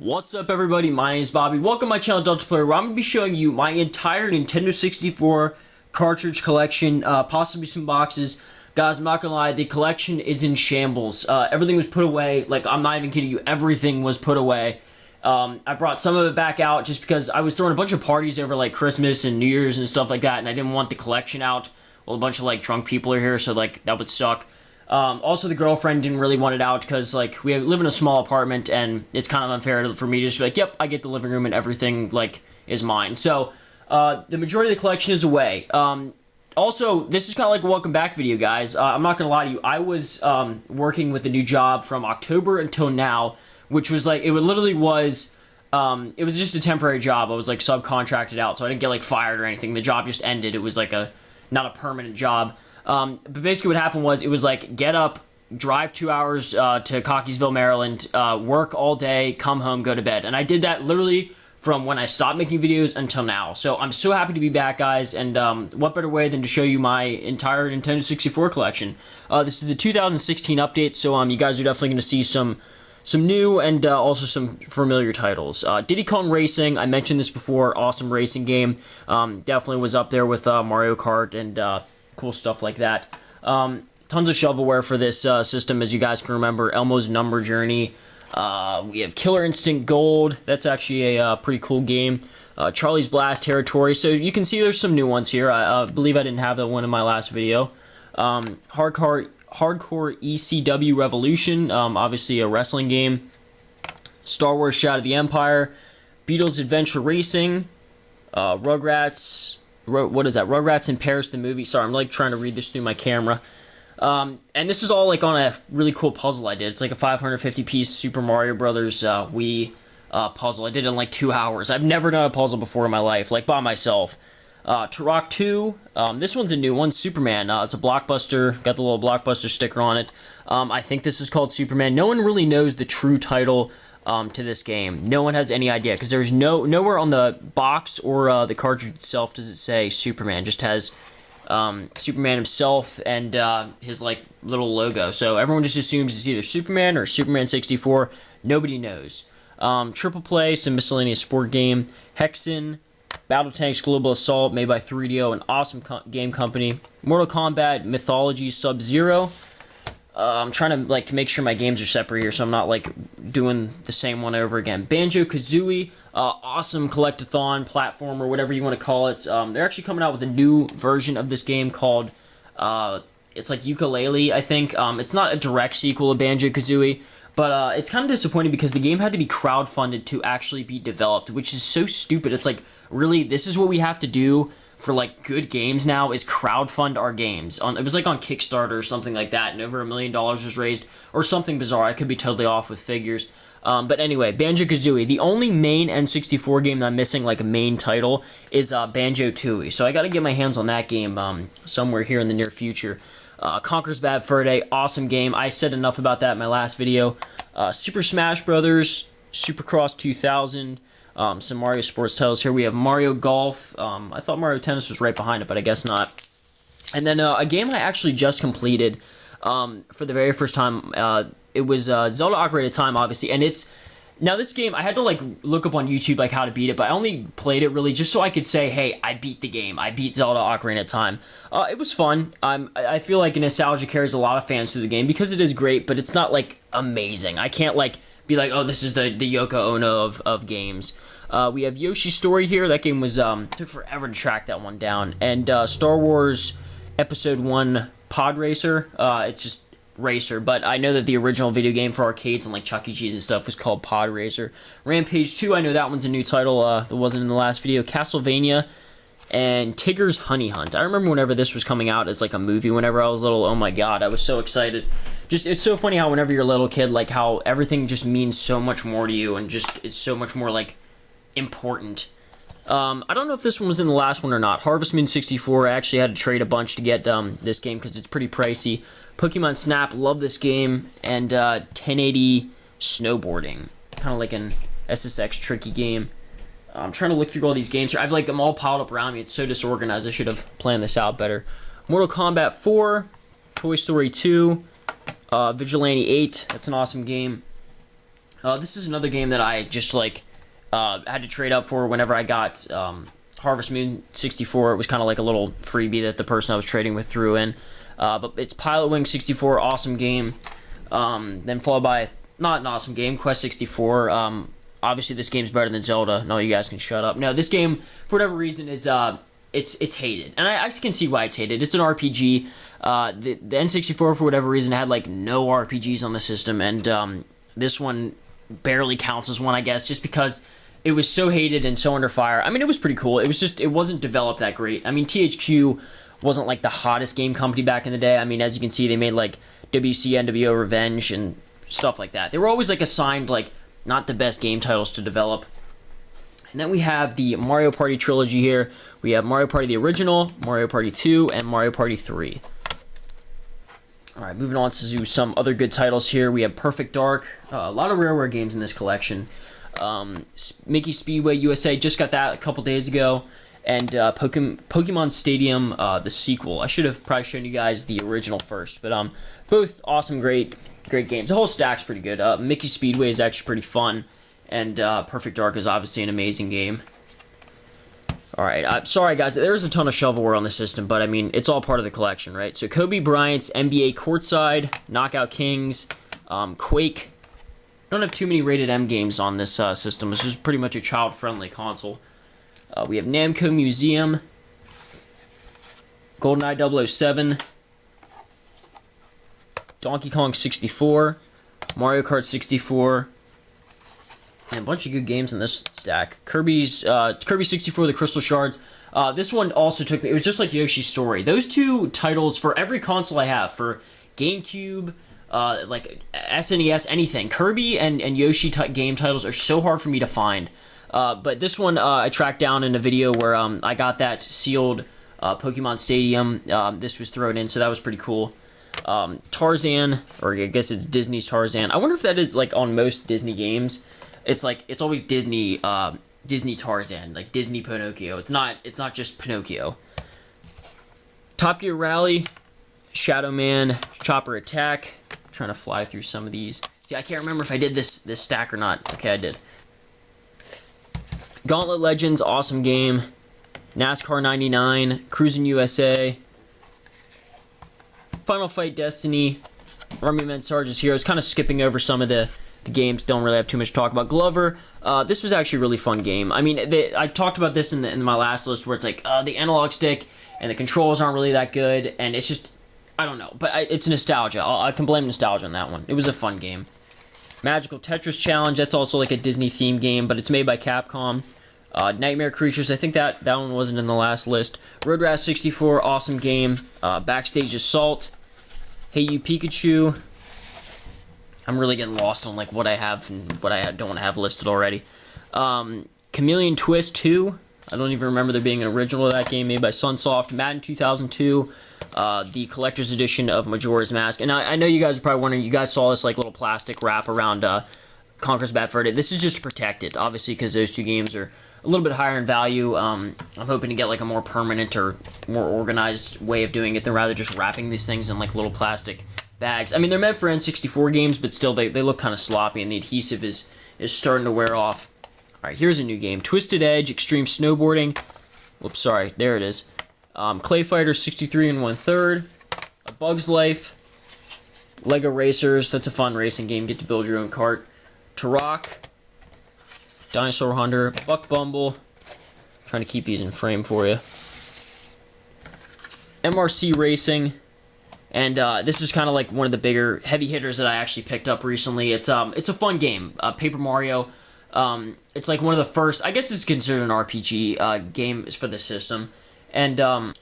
What's up, everybody? My name is Bobby. Welcome to my channel, DeltaPlayer, where I'm going to be showing you my entire Nintendo 64 cartridge collection, possibly some boxes. Guys, I'm not going to lie, the collection is in shambles. Everything was put away. Like, I'm not even kidding you, everything was put away. I brought some of it back out just because I was throwing a bunch of parties over, like, Christmas and New Year's and stuff like that, and I didn't want the collection out. Well, a bunch of, like, drunk people are here, so, like, that would suck. Also, the girlfriend didn't really want it out because, like, we live in a small apartment, and it's kind of unfair for me to just be like, yep, I get the living room and everything, like, is mine. So, the majority of the collection is away. Also, this is kind of like a welcome back video, guys. I'm not going to lie to you. I was working with a new job from October until now, which was, like, it literally was, it was just a temporary job. I was, like, subcontracted out, so I didn't get, like, fired or anything. The job just ended. It was, like, not a permanent job. But basically what happened was, it was like, get up, drive 2 hours to Cockeysville, Maryland, work all day, come home, go to bed. And I did that literally from when I stopped making videos until now. So I'm so happy to be back, guys, and what better way than to show you my entire Nintendo 64 collection. This is the 2016 update, so you guys are definitely going to see some new and also some familiar titles. Diddy Kong Racing, I mentioned this before, awesome racing game. Definitely was up there with Mario Kart and cool stuff like that. Tons of shovelware for this system, as you guys can remember. Elmo's Number Journey. We have Killer Instinct Gold. That's actually a pretty cool game. Charlie's Blast Territory. So you can see there's some new ones here. I believe I didn't have that one in my last video. Hardcore ECW Revolution. Obviously a wrestling game. Star Wars Shadow of the Empire. Beatles Adventure Racing. Rugrats. What is that? Rugrats in Paris, the movie. Sorry, I'm like trying to read this through my camera. And this is all like on a really cool puzzle I did. It's like a 550-piece Super Mario Brothers Wii puzzle. I did it in like 2 hours. I've never done a puzzle before in my life, like by myself. Turok 2. This one's a new one, Superman. It's a Blockbuster. Got the little Blockbuster sticker on it. I think this is called Superman. No one really knows the true title to this game. No one has any idea, because there's nowhere on the box or the cartridge itself does it say Superman. It just has Superman himself and his like little logo. So everyone just assumes it's either Superman or Superman 64. Nobody knows. Triple Play, some miscellaneous sport game. Hexen, Battle Tanks Global Assault, made by 3DO, an awesome game company. Mortal Kombat Mythology Sub-Zero. I'm trying to like make sure my games are separate here, so I'm not like doing the same one over again. Banjo-Kazooie, awesome collectathon platformer, whatever you want to call it. They're actually coming out with a new version of this game called it's like Ukulele, I think. It's not a direct sequel of Banjo-Kazooie, but it's kind of disappointing because the game had to be crowdfunded to actually be developed, which is so stupid. It's like, really, this is what we have to do for like good games now, is crowdfund our games. It was like on Kickstarter or something like that, and over $1 million was raised, or something bizarre. I could be totally off with figures. But anyway, Banjo-Kazooie. The only main N64 game that I'm missing, like a main title, is Banjo-Tooie. So I got to get my hands on that game somewhere here in the near future. Conker's Bad Fur Day, awesome game. I said enough about that in my last video. Super Smash Brothers, Supercross 2000. Some Mario sports titles here. We have Mario Golf. I thought Mario Tennis was right behind it, but I guess not. And then a game I actually just completed for the very first time. It was Zelda Ocarina of Time, obviously, and it's... Now, this game, I had to, like, look up on YouTube, like, how to beat it, but I only played it, really, just so I could say, hey, I beat the game. I beat Zelda Ocarina of Time. It was fun. I feel like nostalgia carries a lot of fans through the game, because it is great, but it's not, like, amazing. I can't, like, be like, oh, this is the Yoko Ono of games. We have Yoshi's Story here. That game was, took forever to track that one down. And Star Wars Episode 1 Pod Racer. It's just Racer, but I know that the original video game for arcades and like Chuck E. Cheese and stuff was called Pod Racer. Rampage 2, I know that one's a new title that wasn't in the last video. Castlevania and Tigger's Honey Hunt. I remember whenever this was coming out as like a movie whenever I was little. Oh my god, I was so excited. Just, it's so funny how whenever you're a little kid, like how everything just means so much more to you, and just it's so much more like important. I don't know if this one was in the last one or not. Harvest Moon 64, I actually had to trade a bunch to get this game because it's pretty pricey. Pokemon Snap, love this game. And 1080 Snowboarding, kind of like an SSX tricky game. I'm trying to look through all these games here. I've like them all piled up around me. It's so disorganized. I should have planned this out better. Mortal Kombat 4, Toy Story 2, Vigilante 8. That's an awesome game. This is another game that I just like had to trade up for whenever I got Harvest Moon 64. It was kind of like a little freebie that the person I was trading with threw in. But it's Pilot Wing 64, awesome game. Then followed by, not an awesome game, Quest 64. Obviously, this game's better than Zelda. No, you guys can shut up. No, this game, for whatever reason, is it's hated, and I can see why it's hated. It's an RPG. The N64, for whatever reason, had like no RPGs on the system, and this one barely counts as one, I guess, just because it was so hated and so under fire. I mean, it was pretty cool. It was just, it wasn't developed that great. I mean, THQ wasn't like the hottest game company back in the day. I mean, as you can see, they made like WCNWO Revenge and stuff like that. They were always like assigned like not the best game titles to develop. And then we have the Mario Party trilogy here. We have Mario Party the original, Mario Party 2, and Mario Party 3. Alright, moving on to some other good titles here. We have Perfect Dark. A lot of Rareware games in this collection. Mickey Speedway USA, just got that a couple days ago. And Pokemon Stadium, the sequel. I should have probably shown you guys the original first. But both awesome, great games. The whole stack's pretty good. Mickey Speedway is actually pretty fun. And Perfect Dark is obviously an amazing game. Alright, sorry guys, there's a ton of shovelware on the system, but I mean, it's all part of the collection, right? So Kobe Bryant's NBA Courtside, Knockout Kings, Quake. Don't have too many rated M games on this system. This is pretty much a child-friendly console. We have Namco Museum, GoldenEye 007, Donkey Kong 64, Mario Kart 64, and a bunch of good games in this stack. Kirby 64, The Crystal Shards. This one also took me, it was just like Yoshi's Story. Those two titles for every console I have, for GameCube, like SNES, anything. Kirby and Yoshi game titles are so hard for me to find. But this one I tracked down in a video where I got that sealed Pokemon Stadium. This was thrown in, so that was pretty cool. Tarzan, or I guess it's Disney's Tarzan. I wonder if that is like on most Disney games. It's like, it's always Disney Disney Tarzan, like Disney Pinocchio. It's not just Pinocchio. Top Gear Rally, Shadow Man, Chopper Attack. I'm trying to fly through some of these. See, I can't remember if I did this stack or not. Okay, I did. Gauntlet Legends, awesome game. NASCAR 99, Cruis'n USA, Final Fight Destiny, Army Men Sarge's Heroes. Kind of skipping over some of the games, don't really have too much to talk about. Glover, this was actually a really fun game. I mean, I talked about this in my last list where it's like, the analog stick and the controls aren't really that good, and it's just, I don't know, but it's nostalgia. I can blame nostalgia on that one. It was a fun game. Magical Tetris Challenge, that's also like a Disney-themed game, but it's made by Capcom. Nightmare Creatures, I think that one wasn't in the last list. Road Rash 64, awesome game. Backstage Assault. Hey You Pikachu. I'm really getting lost on like what I have and what I don't have listed already. Chameleon Twist 2. I don't even remember there being an original of that game, made by Sunsoft. Madden 2002. The collector's edition of Majora's Mask. And I know you guys are probably wondering, you guys saw this like little plastic wrap around Conker's Bad Fur Day. This is just to protect it, obviously, because those two games are a little bit higher in value. I'm hoping to get like a more permanent or more organized way of doing it than rather just wrapping these things in like little plastic bags. I mean, they're meant for N64 games, but still they look kind of sloppy, and the adhesive is starting to wear off. Alright, here's a new game. Twisted Edge Extreme Snowboarding. Whoops, sorry, there it is. Clay Fighter 63 1/3. A Bug's Life. Lego Racers, that's a fun racing game. Get to build your own kart. Turok. Dinosaur Hunter. Buck Bumble. Trying to keep these in frame for you. MRC Racing. And this is kind of like one of the bigger heavy hitters that I actually picked up recently. It's a fun game. Paper Mario. It's like one of the first, I guess it's considered an RPG game for the system. And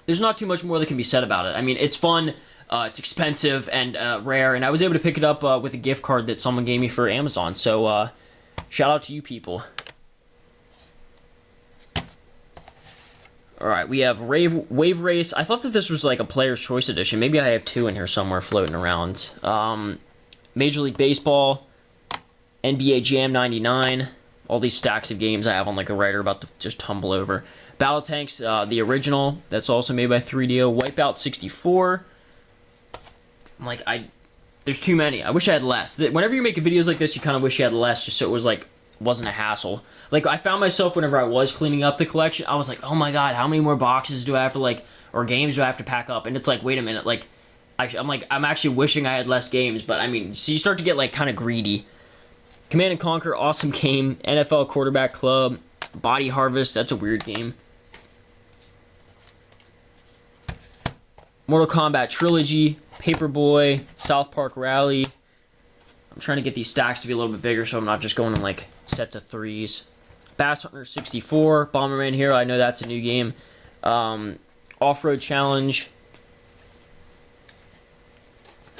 there's not too much more that can be said about it. I mean, it's fun, it's expensive and rare, and I was able to pick it up with a gift card that someone gave me for Amazon. So shout out to you people. Alright, we have Wave Race. I thought that this was like a Player's Choice Edition. Maybe I have two in here somewhere floating around. Major League Baseball, NBA Jam 99. All these stacks of games I have on like the right are about to just tumble over. Battle Tanks, the original. That's also made by 3DO. Wipeout 64. Like, there's too many. I wish I had less. Whenever you're making videos like this, you kind of wish you had less, just so it was like, wasn't a hassle. Like, I found myself whenever I was cleaning up the collection, I was like, oh my god, how many more boxes do I have to, like, or games do I have to pack up? And it's like, wait a minute, like, I'm actually wishing I had less games, but I mean, so you start to get, like, kind of greedy. Command & Conquer, awesome game. NFL Quarterback Club, Body Harvest, that's a weird game. Mortal Kombat Trilogy, Paperboy, South Park Rally. I'm trying to get these stacks to be a little bit bigger so I'm not just going in like sets of 3s. Bass Hunter 64, Bomberman Hero, I know that's a new game. Off-Road Challenge.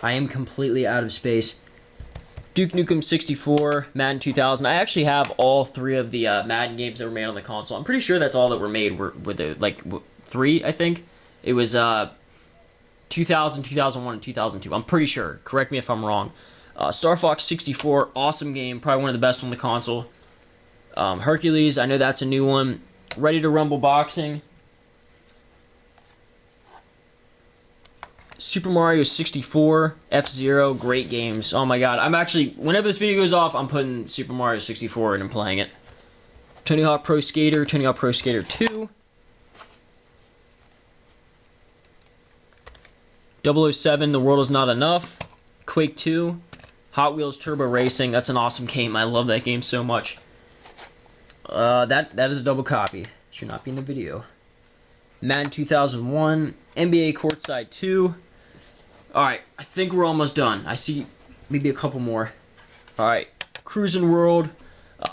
I am completely out of space. Duke Nukem 64, Madden 2000. I actually have all 3 of the Madden games that were made on the console. I'm pretty sure that's all that were made. Were the, like, 3, I think. It was 2000, 2001, and 2002. I'm pretty sure. Correct me if I'm wrong. Star Fox 64, awesome game. Probably one of the best on the console. Hercules, I know that's a new one. Ready to Rumble Boxing. Super Mario 64, F-Zero, great games. Oh my god, I'm actually, whenever this video goes off, I'm putting Super Mario 64 in and playing it. Tony Hawk Pro Skater, Tony Hawk Pro Skater 2. 007, The World Is Not Enough. Quake 2. Hot Wheels Turbo Racing, that's an awesome game. I love that game so much. That is a double copy. Should not be in the video. Madden 2001. NBA Courtside 2. Alright, I think we're almost done. I see maybe a couple more. Alright, Cruisin' World,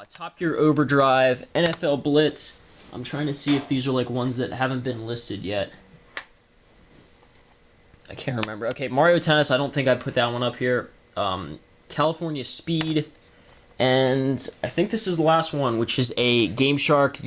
Top Gear Overdrive, NFL Blitz. I'm trying to see if these are like ones that haven't been listed yet. I can't remember. Okay, Mario Tennis, I don't think I put that one up here. California Speed, and I think this is the last one, which is a Game Shark,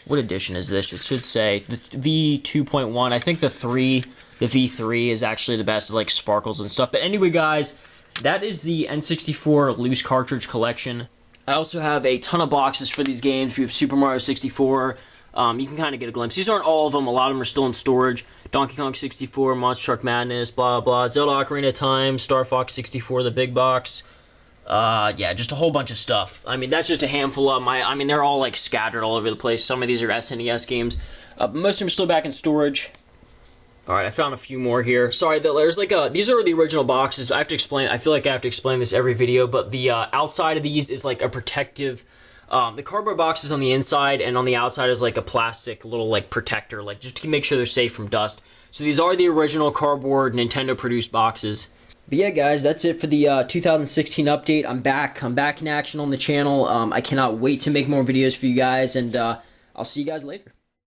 what edition is this? It should say the V2.1. I think the V3 is actually the best, like sparkles and stuff. But anyway, guys, that is the N64 loose cartridge collection. I also have a ton of boxes for these games. We have Super Mario 64. You can kind of get a glimpse. These aren't all of them. A lot of them are still in storage. Donkey Kong 64, Monster Truck Madness, blah, blah. Zelda Ocarina of Time, Star Fox 64, the big box. Yeah, just a whole bunch of stuff. I mean, that's just a handful of them. I mean, they're all, like, scattered all over the place. Some of these are SNES games. But most of them are still back in storage. Alright, I found a few more here. Sorry, there's, like, these are the original boxes. I have to explain, I feel like I have to explain this every video, but the, outside of these is, like, a protective, the cardboard box is on the inside, and on the outside is, like, a plastic little, like, protector, like, just to make sure they're safe from dust. So these are the original cardboard Nintendo-produced boxes. But yeah, guys, that's it for the 2016 update. I'm back in action on the channel. I cannot wait to make more videos for you guys, and I'll see you guys later.